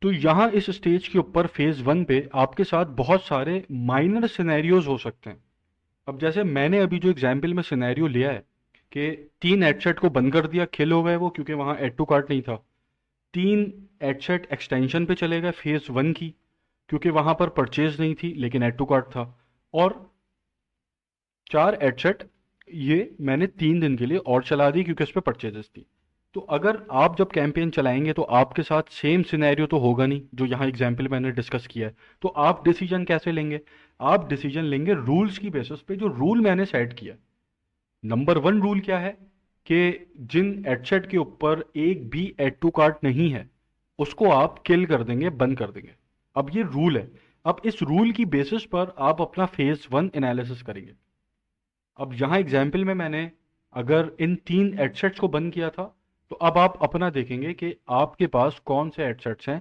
तो यहाँ इस स्टेज के ऊपर फेज वन पे आपके साथ बहुत सारे माइनर सिनेरियोज हो सकते हैं। अब जैसे मैंने अभी जो एग्जाम्पल में सिनेरियो लिया है कि तीन एडसेट को बंद कर दिया, खेल हो गए वो, क्योंकि वहाँ एड टू कार्ट नहीं था। तीन एडसेट एक्सटेंशन पे चले गए फेज वन की, क्योंकि वहाँ पर परचेज नहीं थी लेकिन एड टू कार्ट था। और चार एडसेट ये मैंने 3 दिन के लिए और चला दी क्योंकि इस पर परचेजेस थी। तो अगर आप जब कैंपेन चलाएंगे तो आपके साथ सेम सिनेरियो तो होगा नहीं जो यहाँ एग्जाम्पल मैंने डिस्कस किया है। तो आप डिसीजन कैसे लेंगे? आप डिसीजन लेंगे रूल्स की बेसिस पे, जो रूल मैंने सेट किया। नंबर वन रूल क्या है कि जिन एडसेट के ऊपर एक भी एड टू कार्ट नहीं है उसको आप किल कर देंगे, बंद कर देंगे। अब ये रूल है। अब इस रूल की बेसिस पर आप अपना फेज वन एनालिसिस करेंगे। अब यहाँ एग्जाम्पल में मैंने अगर इन तीन एडसेट्स को बंद किया था, तो अब आप अपना देखेंगे कि आपके पास कौन से एडसेट्स हैं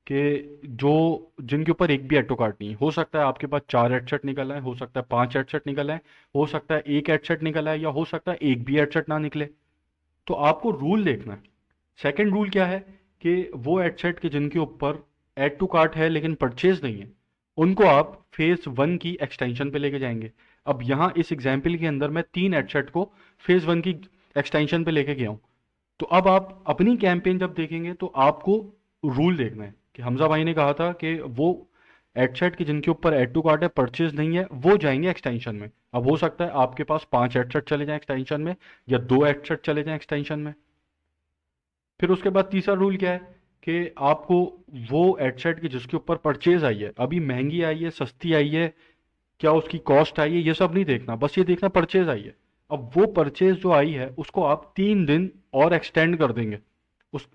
कि जो जिनके ऊपर एक भी एड टू कार्ट नहीं है। हो सकता है आपके पास चार एडसेट निकल आए, हो सकता है पांच एडसेट निकल आए, हो सकता है एक एडसेट निकल आए, या हो सकता है एक भी एडसेट ना निकले। तो आपको रूल देखना है। सेकंड रूल क्या है कि वो एडसेट के जिनके ऊपर ऐड टू कार्ट है लेकिन परचेज नहीं है, उनको आप फेज वन की एक्सटेंशन पे लेके जाएंगे। अब यहाँ इस एग्जाम्पल के अंदर मैं तीन एडसेट को फेज वन की एक्सटेंशन पे लेके गया हूँ। तो अब आप अपनी कैंपेन जब देखेंगे तो आपको रूल देखना है कि हमजा भाई ने कहा था कि वो एडसेट के जिनके ऊपर एड टू कार्ट है, परचेज नहीं है, वो जाएंगे एक्सटेंशन में। अब हो सकता है आपके पास पांच एडसेट चले जाएं एक्सटेंशन में, या दो एडसेट चले जाएं एक्सटेंशन में। फिर उसके बाद तीसरा रूल क्या है कि आपको वो एडसेट की जिसके ऊपर परचेज आई है, अभी महंगी आई है, सस्ती आई है, क्या उसकी कॉस्ट आई है, ये सब नहीं देखना, बस ये देखना परचेज आई है। अब वो परचेज जो आई है उसको आप 3 दिन और एक्सटेंड कर देंगे। उस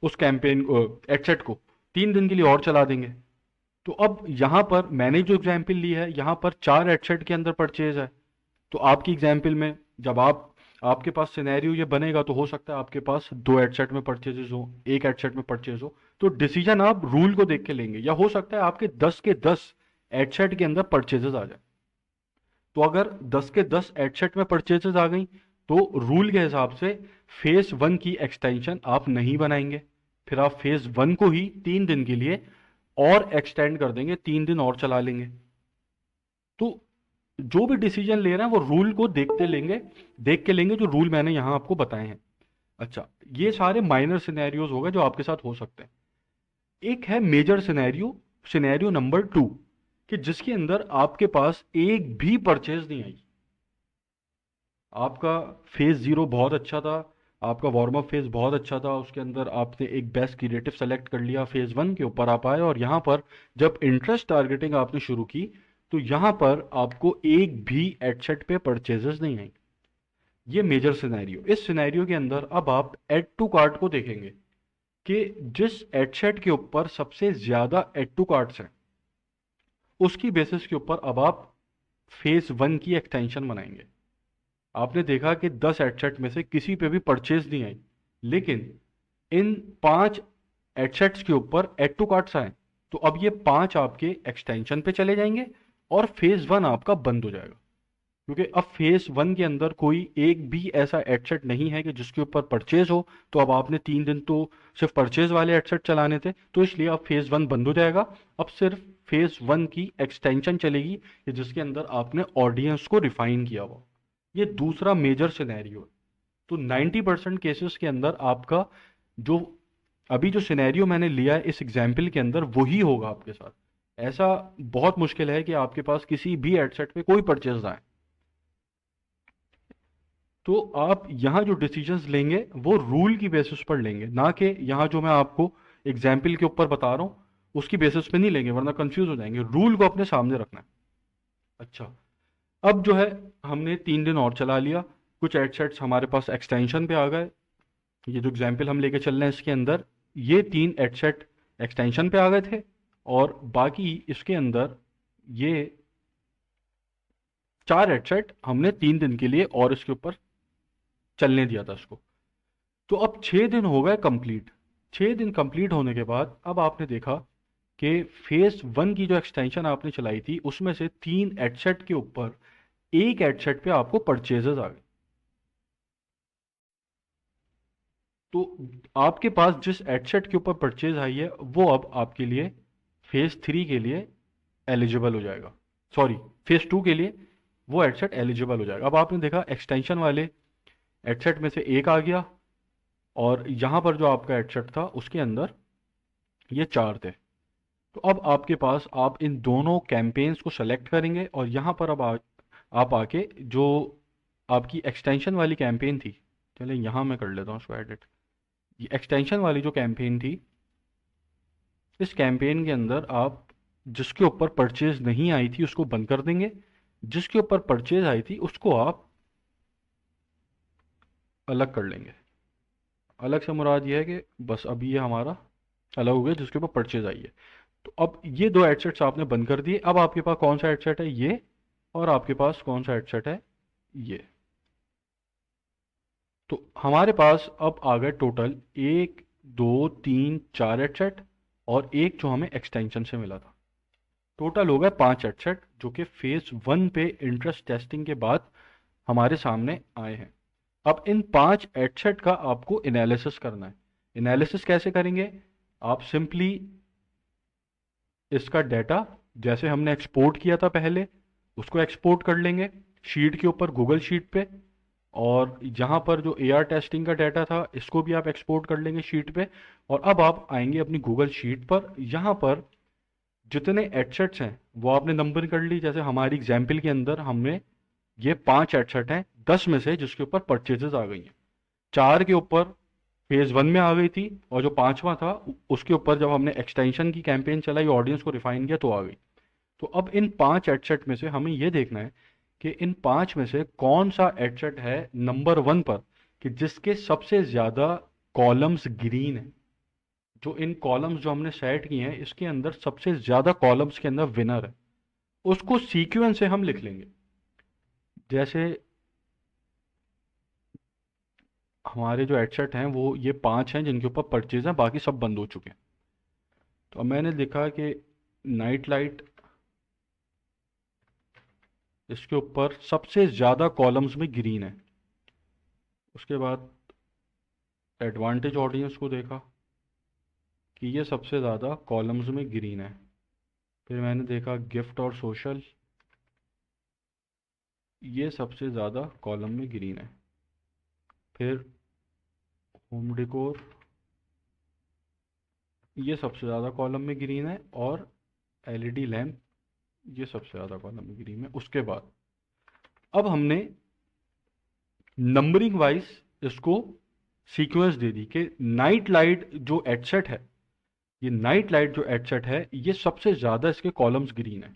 उस कैंपेन एडसेट को 3 दिन के लिए और चला देंगे। तो अब यहाँ पर मैंने जो एग्जाम्पल ली है, यहाँ पर चार एडसेट के अंदर परचेज है। तो आपकी एग्जाम्पल में जब आपके पास सिनेरियो ये बनेगा तो हो सकता है आपके पास दो हेडसेट में परचेजेस हो, एक हेडसेट में परचेज हो। तो डिसीजन आप रूल को देख के लेंगे, या हो सकता है आपके 10 के 10 हेडसेट के अंदर परचेजेस आ जाए। तो अगर 10 के 10 हेडसेट में परचेजेस आ गई तो रूल के हिसाब से फेज वन की एक्सटेंशन आप नहीं बनाएंगे। फिर आप फेज वन को ही 3 दिन के लिए और एक्सटेंड कर देंगे, 3 दिन और चला लेंगे। तो जो भी डिसीजन ले रहे हैं वो रूल को देखते लेंगे, देख के लेंगे, जो रूल मैंने यहां आपको बताए हैं। अच्छा, ये सारे माइनर सिनेरियोज हो गए जो आपके साथ हो सकते हैं। एक है major scenario, scenario number two, कि जिसके अंदर आपके पास एक भी परचेज नहीं आई। आपका फेज जीरो बहुत अच्छा था, आपका वार्म अप फेज बहुत अच्छा था, उसके अंदर आपने एक बेस्ट क्रिएटिव सेलेक्ट कर लिया, फेज वन के ऊपर आप आए और यहाँ पर जब इंटरेस्ट टारगेटिंग आपने शुरू की तो यहाँ पर आपको एक भी एडसेट पे परचेजेस नहीं आई। ये मेजर सिनेरियो। इस सिनेरियो के अंदर अब आप एड टू कार्ट को देखेंगे कि जिस एडसेट के ऊपर सबसे ज्यादा एड टू कार्ट्स हैं उसकी बेसिस के ऊपर अब आप फेज वन की एक्सटेंशन बनाएंगे। आपने देखा कि 10 एडसेट में से किसी पे भी परचेज नहीं आई, लेकिन इन पांच एडसेट्स के ऊपर एड टू कार्ट्स आए। तो अब ये पांच आपके एक्सटेंशन पे चले जाएंगे और फेज वन आपका बंद हो जाएगा, क्योंकि अब फेज वन के अंदर कोई एक भी ऐसा एडसेट नहीं है कि जिसके ऊपर परचेज हो। तो अब आपने 3 दिन तो सिर्फ परचेज वाले एडसेट चलाने थे, तो इसलिए अब फेज वन बंद हो जाएगा। अब सिर्फ फेज वन की एक्सटेंशन चलेगी कि जिसके अंदर आपने ऑडियंस को रिफाइन किया हुआ। ये दूसरा मेजर सिनेरियो है। तो 90% केसेस के अंदर आपका जो अभी जो सिनेरियो मैंने लिया है इस एग्जाम्पल के अंदर वही होगा आपके साथ। ऐसा बहुत मुश्किल है कि आपके पास किसी भी एडसेट पे कोई परचेज ना आए। तो आप यहाँ जो डिसीजंस लेंगे वो रूल की बेसिस पर लेंगे, ना कि यहाँ जो मैं आपको एग्जाम्पल के ऊपर बता रहा हूँ उसकी बेसिस पे नहीं लेंगे, वरना कंफ्यूज हो जाएंगे। रूल को अपने सामने रखना है। अच्छा, अब जो है हमने 3 दिन और चला लिया, कुछ एडसेट्स हमारे पास एक्सटेंशन पे आ गए। ये जो एग्जाम्पल हम लेके चल रहे हैं इसके अंदर ये तीन एडसेट एक्सटेंशन पे आ गए थे, और बाकी इसके अंदर ये चार एडसेट हमने 3 दिन के लिए और इसके ऊपर चलने दिया था इसको। तो अब 6 दिन हो गए कंप्लीट। 6 दिन कंप्लीट होने के बाद अब आपने देखा कि फेज वन की जो एक्सटेंशन आपने चलाई थी उसमें से तीन एडसेट के ऊपर एक एडसेट पे आपको परचेजेस आ गए। तो आपके पास जिस एडसेट के ऊपर परचेज आई है वो अब आपके लिए फेज 3 के लिए एलिजिबल हो जाएगा। सॉरी, फेज 2 के लिए वो एडसेट एलिजिबल हो जाएगा। अब आपने देखा एक्सटेंशन वाले एडसेट में से एक आ गया, और यहाँ पर जो आपका एडसेट था उसके अंदर ये 4 थे। तो अब आपके पास आप इन दोनों कैंपेन्स को सेलेक्ट करेंगे, और यहाँ पर अब आप आके जो आपकी एक्सटेंशन वाली कैंपेन थी, चलिए यहाँ मैं कर लेता हूँ उसको एडिट। ये एक्सटेंशन वाली जो कैंपेन थी, इस कैंपेन के अंदर आप जिसके ऊपर परचेज नहीं आई थी उसको बंद कर देंगे, जिसके ऊपर परचेज आई थी उसको आप अलग कर लेंगे। अलग से मुराद ये है कि बस अभी ये हमारा अलग हो गया जिसके ऊपर परचेज आई है। तो अब ये दो एडसेट्स आपने बंद कर दिए। अब आपके पास कौन सा एडसेट है? ये। और आपके पास कौन सा एडसेट है? ये। तो हमारे पास अब आ गए टोटल 1 2 3 4 एडसेट, और एक जो हमें एक्सटेंशन से मिला था। टोटल हो गए 5 एडसेट जो कि फेज 1 पे इंटरेस्ट टेस्टिंग के बाद हमारे सामने आए हैं। अब इन 5 एडसेट का आपको एनालिसिस करना है। एनालिसिस कैसे करेंगे? आप सिंपली इसका डाटा जैसे हमने एक्सपोर्ट किया था पहले, उसको एक्सपोर्ट कर लेंगे शीट के ऊपर, गूगल शीट पे। और यहाँ पर जो एआर टेस्टिंग का डाटा था इसको भी आप एक्सपोर्ट कर लेंगे शीट पे। और अब आप आएंगे अपनी गूगल शीट पर। यहाँ पर जितने एडसेट्स हैं वो आपने नंबर कर ली। जैसे हमारी एग्जाम्पल के अंदर हमने ये 5 एडसेट हैं 10 में से जिसके ऊपर परचेजेस आ गई हैं। 4 के ऊपर फेज 1 में आ गई थी, और जो 5वां था उसके ऊपर जब हमने एक्सटेंशन की कैंपेन चलाई, ऑडियंस को रिफाइन किया, तो आ गई। तो अब इन 5 एडसेट में से हमें ये देखना है कि इन 5 में से कौन सा एडसेट है नंबर 1 पर, कि जिसके सबसे ज़्यादा कॉलम्स ग्रीन है। जो इन कॉलम्स जो हमने सेट किए हैं इसके अंदर सबसे ज़्यादा कॉलम्स के अंदर विनर है, उसको सीक्वेंस से हम लिख लेंगे। जैसे हमारे जो एडसेट हैं वो ये 5 हैं जिनके ऊपर परचेज हैं, बाकी सब बंद हो चुके हैं। तो अब मैंने देखा कि नाइट लाइट, इसके ऊपर सबसे ज़्यादा कॉलम्स में ग्रीन है। उसके बाद एडवांटेज ऑडियंस को देखा कि ये सबसे ज़्यादा कॉलम्स में ग्रीन है। फिर मैंने देखा गिफ्ट और सोशल, ये सबसे ज़्यादा कॉलम में ग्रीन है। फिर होम डेकोर, ये सबसे ज़्यादा कॉलम में ग्रीन है। और एलईडी लैम्प, ये सबसे ज़्यादा कॉलम में ग्रीन है। उसके बाद अब हमने नंबरिंग वाइज इसको सीक्वेंस दे दी कि नाइट लाइट जो एडसेट है, ये नाइट लाइट जो एडसेट है ये सबसे ज़्यादा इसके कॉलम्स ग्रीन है।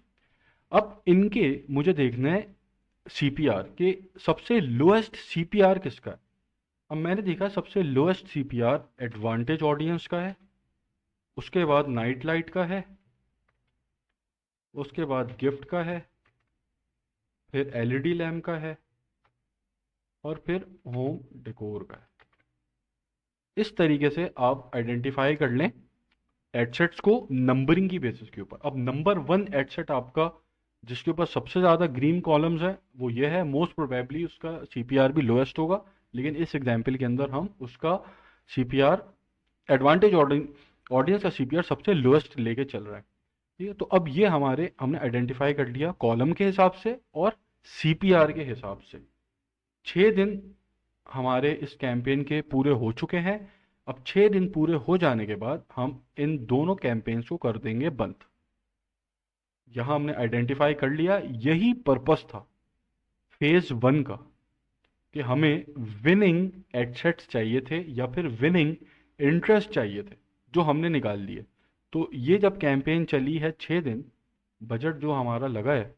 अब इनके मुझे देखना है सीपीआर के सबसे लोएस्ट सीपीआर किसका है। अब मैंने देखा सबसे लोएस्ट सीपीआर एडवांटेज ऑडियंस का है, उसके बाद नाइट लाइट का है, उसके बाद गिफ्ट का है, फिर एलईडी लैम्प का है, और फिर होम डेकोर का है। इस तरीके से आप आइडेंटिफाई कर लें एडसेट्स को नंबरिंग की बेसिस के ऊपर। अब नंबर 1 एडसेट आपका जिसके ऊपर सबसे ज़्यादा ग्रीन कॉलम्स है वो ये है। मोस्ट प्रोबेबली उसका सीपीआर भी लोएस्ट होगा, लेकिन इस एग्जाम्पल के अंदर हम उसका सीपीआर, एडवांटेज ऑडियंस का सीपीआर सबसे लोएस्ट लेके चल रहा है। ठीक है, तो अब ये हमने आइडेंटिफाई कर लिया कॉलम के हिसाब से और सीपीआर के हिसाब से। 6 दिन हमारे इस कैंपेन के पूरे हो चुके हैं। अब 6 दिन पूरे हो जाने के बाद हम इन दोनों कैंपेन्स को कर देंगे बंद। यहाँ हमने आइडेंटिफाई कर लिया यही पर्पस था फेज 1 का, कि हमें विनिंग एडसेट्स चाहिए थे या फिर विनिंग इंटरेस्ट चाहिए थे, जो हमने निकाल लिए। तो ये जब कैंपेन चली है 6 दिन, बजट जो हमारा लगा है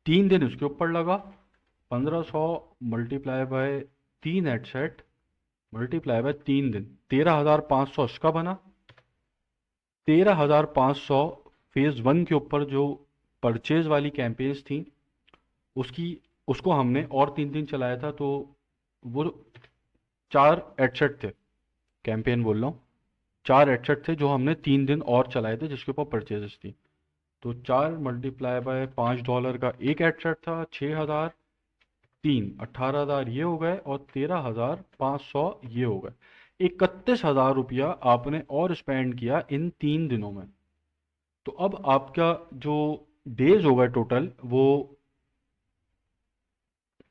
3 दिन उसके ऊपर लगा। 1500 multiply by 3 ad set multiply by 3 दिन, 13,500 इसका बना। 13,500 फेज 1 के ऊपर जो परचेज वाली कैंपेन्स थी उसकी, उसको हमने और 3 दिन चलाया था। तो वो 4 एडसेट थे, कैंपेन बोल रहा हूँ, 4 एडसेट थे जो हमने 3 दिन और चलाए थे जिसके ऊपर परचेजेस थी। तो 4 मल्टीप्लाई बाय $5 का एक एडसेट था 6,000, तीन, 18,000 ये हो गए और 13,500 ये हो गए। 31,000 रुपया आपने और स्पेंड किया इन 3 दिनों में। तो अब आपका जो डेज हो गए टोटल, वो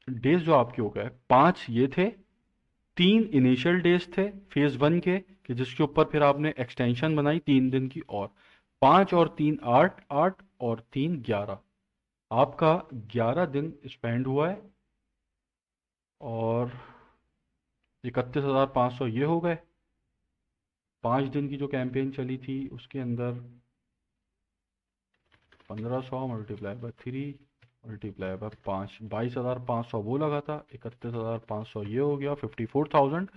डेज जो आपके हो गए, 5 ये थे, 3 इनिशियल डेज थे फेज वन के, कि जिसके ऊपर फिर आपने एक्सटेंशन बनाई 3 दिन की, और 5 और 3 8, 8 और 3 11, आपका 11 दिन स्पेंड हुआ है। और 31,500 ये हो गए। 5 दिन की जो कैंपेन चली थी उसके अंदर 1500 मल्टीप्लाई बाय 3 मल्टीप्लाई बाय 5, 22,500 वो लगा था। 31,500 ये हो गया, 54,000।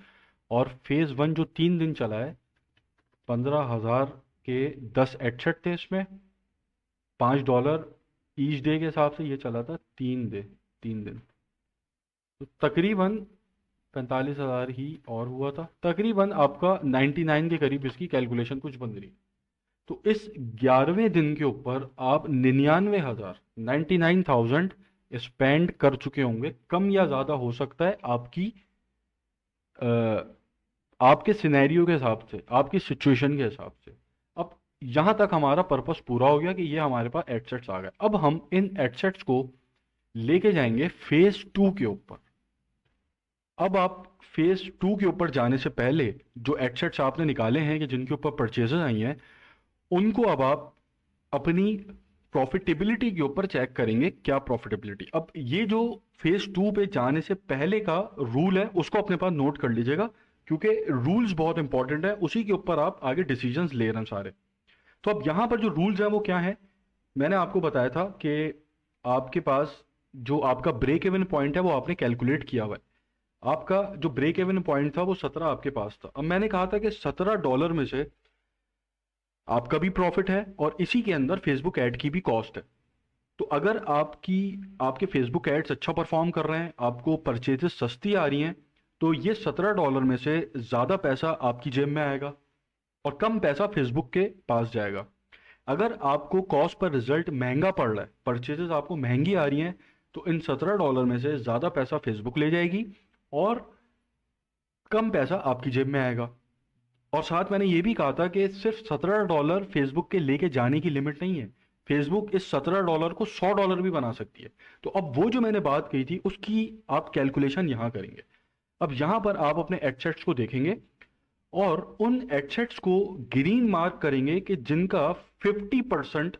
और फेज वन जो 3 दिन चला है, 15,000 के 10 एडसेट थे इसमें, $5 ईच डे के हिसाब से ये चला था 3 दिन। तो तकरीबन 45,000 ही और हुआ था। तकरीबन आपका 99 के करीब इसकी कैलकुलेशन कुछ बन रही। तो इस 11वें दिन के ऊपर आप 99,000, 99,000 स्पेंड कर चुके होंगे। कम या ज़्यादा हो सकता है अ, आपके सिनेरियो के हिसाब से, आपकी सिचुएशन के हिसाब से। अब यहाँ तक हमारा पर्पस पूरा हो गया कि ये हमारे पास एडसेट्स आ गए। अब हम इन एडसेट्स को लेके जाएंगे फेज टू के ऊपर। अब आप फेज टू के ऊपर जाने से पहले जो एडसेट्स आपने निकाले हैं कि जिनके ऊपर परचेजेस आई हैं, उनको अब आप अपनी प्रॉफिटेबिलिटी के ऊपर चेक करेंगे। क्या प्रॉफिटेबिलिटी, अब ये जो फेज टू पे जाने से पहले का रूल है उसको अपने पास नोट कर लीजिएगा, क्योंकि रूल्स बहुत इंपॉर्टेंट है, उसी के ऊपर आप आगे डिसीजंस ले रहे हैं सारे। तो अब यहाँ पर जो रूल्स हैं वो क्या है, मैंने आपको बताया था कि आपके पास जो आपका ब्रेक इवन पॉइंट है वो आपने कैलकुलेट किया हुआ है। आपका जो ब्रेक इवन पॉइंट था वो 17 आपके पास था। अब मैंने कहा था कि $17 में से आपका भी प्रॉफिट है और इसी के अंदर फेसबुक ऐड की भी कॉस्ट है। तो अगर आपके फेसबुक एड्स अच्छा परफॉर्म कर रहे हैं, आपको परचेजेस सस्ती आ रही हैं, तो ये $17 में से ज़्यादा पैसा आपकी जेब में आएगा और कम पैसा फेसबुक के पास जाएगा। अगर आपको कॉस्ट पर रिजल्ट महंगा पड़ रहा है, परचेजेस आपको महंगी आ रही हैं, तो इन $17 में से ज़्यादा पैसा फेसबुक ले जाएगी और कम पैसा आपकी जेब में आएगा। और साथ मैंने ये भी कहा था कि सिर्फ $17 फेसबुक के लेके जाने की लिमिट नहीं है। फेसबुक इस $17 को $100 भी बना सकती है। तो अब वो जो मैंने बात कही थी उसकी आप कैलकुलेशन यहाँ करेंगे। अब यहाँ पर आप अपने एडसेट्स को देखेंगे और उन एडसेट्स को ग्रीन मार्क करेंगे कि जिनका 50%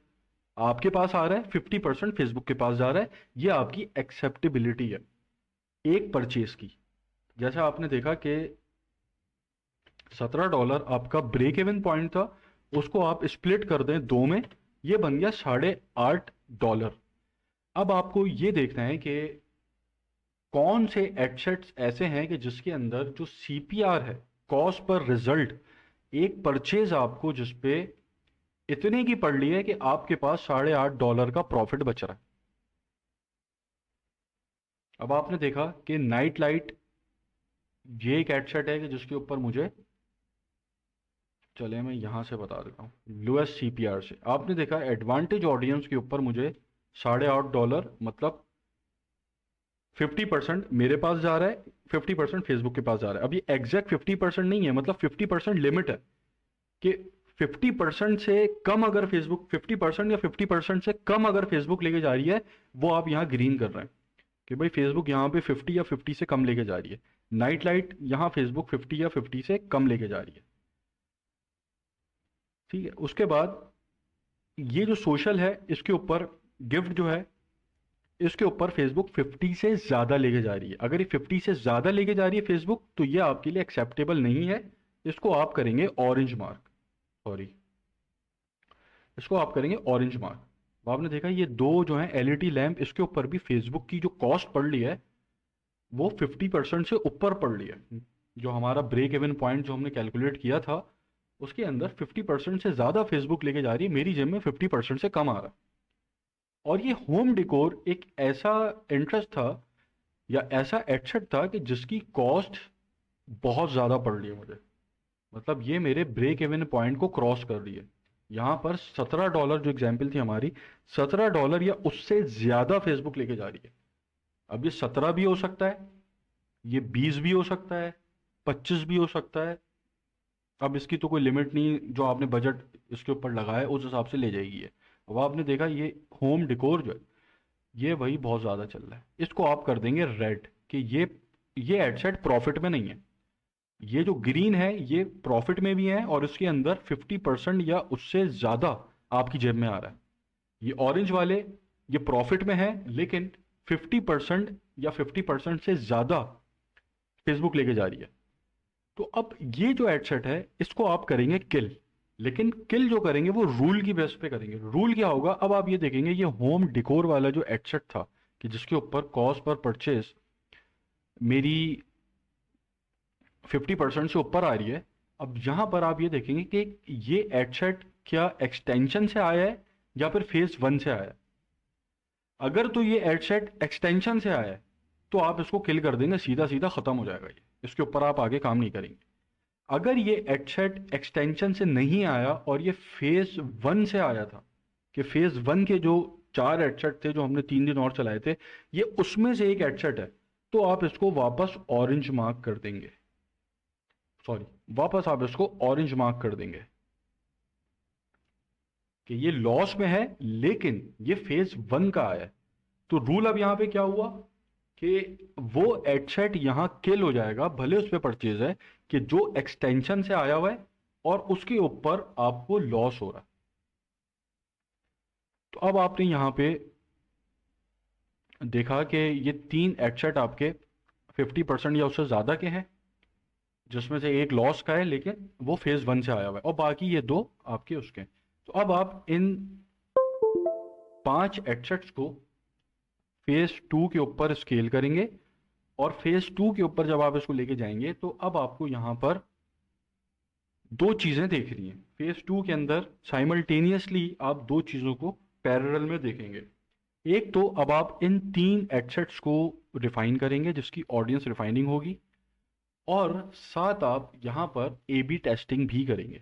आपके पास आ रहा है, 50% फेसबुक के पास जा रहा है। ये आपकी एक्सेप्टेबिलिटी है एक परचेज की। जैसा आपने देखा कि $17 आपका ब्रेक इवन पॉइंट था, उसको आप स्प्लिट कर दें दो में, ये बन गया $8.5। अब आपको ये देखना है कि कौन से एडसेट्स ऐसे हैं कि जिसके अंदर जो सीपीआर है, कॉस्ट पर रिजल्ट, एक परचेज आपको जिसपे इतने की पड़ रही है कि आपके पास $8.5 का प्रॉफिट बच रहा है। अब आपने देखा कि नाइट लाइट ये एक एडसेट है कि जिसके ऊपर मुझे, चले मैं यहाँ से बता देता हूँ, लोएस्ट सीपीआर से आपने देखा एडवांटेज ऑडियंस के ऊपर मुझे $8.5, मतलब 50% मेरे पास जा रहा है, 50% फेसबुक के पास जा रहा है। अब ये एग्जैक्ट 50% नहीं है, मतलब 50% लिमिट है कि 50% से कम अगर फेसबुक 50% या 50% से कम अगर फेसबुक लेके जा रही है, वो आप यहाँ ग्रीन कर रहे हैं कि भाई फेसबुक यहाँ पे 50 या 50 से कम लेके जा रही है। नाइट लाइट यहाँ फेसबुक 50 या 50 से कम लेके जा रही है। ठीक है, उसके बाद ये जो सोशल है इसके ऊपर गिफ्ट जो है, इसके ऊपर फेसबुक 50 से ज़्यादा लेके जा रही है। अगर ये 50 से ज़्यादा लेके जा रही है फेसबुक, तो ये आपके लिए एक्सेप्टेबल नहीं है। इसको आप करेंगे ऑरेंज मार्क, सॉरी, इसको आप करेंगे ऑरेंज मार्क। अब आपने देखा ये दो जो है एलईडी लैंप, इसके ऊपर भी फेसबुक की जो कॉस्ट पड़ रही है वो 50% से ऊपर पड़ रही है। जो हमारा ब्रेक इवन पॉइंट जो हमने कैलकुलेट किया था उसके अंदर 50% से ज़्यादा फेसबुक लेके जा रही है, मेरी जेब में 50% से कम आ रहा है। और ये होम डिकोर एक ऐसा इंटरेस्ट था या ऐसा एडसेट था कि जिसकी कॉस्ट बहुत ज़्यादा पड़ रही है मुझे, मतलब ये मेरे ब्रेक इवन पॉइंट को क्रॉस कर रही है। यहाँ पर $17 जो एग्जाम्पल थी हमारी, $17 या उससे ज़्यादा फेसबुक लेके जा रही है। अब ये 17 भी हो सकता है, ये 20 भी हो सकता है, 25 भी हो सकता है। अब इसकी तो कोई लिमिट नहीं, जो आपने बजट इसके ऊपर लगाया है उस हिसाब से ले जाएगी ये। अब आपने देखा ये होम डेकोर जो है ये वही बहुत ज़्यादा चल रहा है, इसको आप कर देंगे रेड कि ये हेडसेट प्रॉफिट में नहीं है। ये जो ग्रीन है ये प्रॉफिट में भी है और इसके अंदर 50% या उससे ज़्यादा आपकी जेब में आ रहा है। ये ऑरेंज वाले ये प्रॉफिट में है लेकिन 50% या 50% से ज़्यादा फेसबुक लेके जा रही है। तो अब ये जो हेडसेट है इसको आप करेंगे किल, लेकिन किल जो करेंगे वो रूल की बेस पे करेंगे। रूल क्या होगा, अब आप ये देखेंगे ये होम डिकोर वाला जो हेडसेट था कि जिसके ऊपर कॉस्ट पर परचेज मेरी 50% से ऊपर आ रही है। अब यहां पर आप ये देखेंगे कि ये हेडसेट क्या एक्सटेंशन से आया है या फिर फेज 1 से आया है। अगर तो ये हेडसेट एक्सटेंशन से आया है तो आप इसको किल कर देंगे, सीधा सीधा खत्म हो जाएगा, ये इसके ऊपर आप आगे काम नहीं करेंगे। अगर ये हेडसेट एक्सटेंशन से नहीं आया और ये फेज 1 से आया था कि फेज 1 के जो 4 हेडसेट थे जो हमने 3 दिन और चलाए थे ये उसमें से एक हेडसेट है, तो आप इसको वापस ऑरेंज मार्क कर देंगे। सॉरी, वापस आप इसको ऑरेंज मार्क कर देंगे कि ये लॉस में है लेकिन ये फेज 1 का आया है। तो रूल अब यहां पे क्या हुआ कि वो एडसेट यहां किल हो जाएगा, भले उस पर परचेज है कि जो एक्सटेंशन से आया हुआ है और उसके ऊपर आपको लॉस हो रहा है। तो अब आपने यहां पे देखा कि ये 3 एडसेट आपके 50% या उससे ज्यादा के हैं, जिसमें से एक लॉस का है लेकिन वो फेज 1 से आया हुआ है और बाकी ये 2 आपके उसके हैं। तो अब आप इन 5 एडसेट्स को फेज 2 के ऊपर स्केल करेंगे और फेज 2 के ऊपर जब आप इसको लेके जाएंगे तो अब आपको यहां पर 2 चीजें देख रही हैं। फेज 2 के अंदर साइमल्टेनियसली आप 2 चीजों को पैरेलल में देखेंगे। एक तो अब आप इन 3 एडसेट्स को रिफाइन करेंगे जिसकी ऑडियंस रिफाइनिंग होगी, और साथ आप यहां पर ए बी टेस्टिंग भी करेंगे।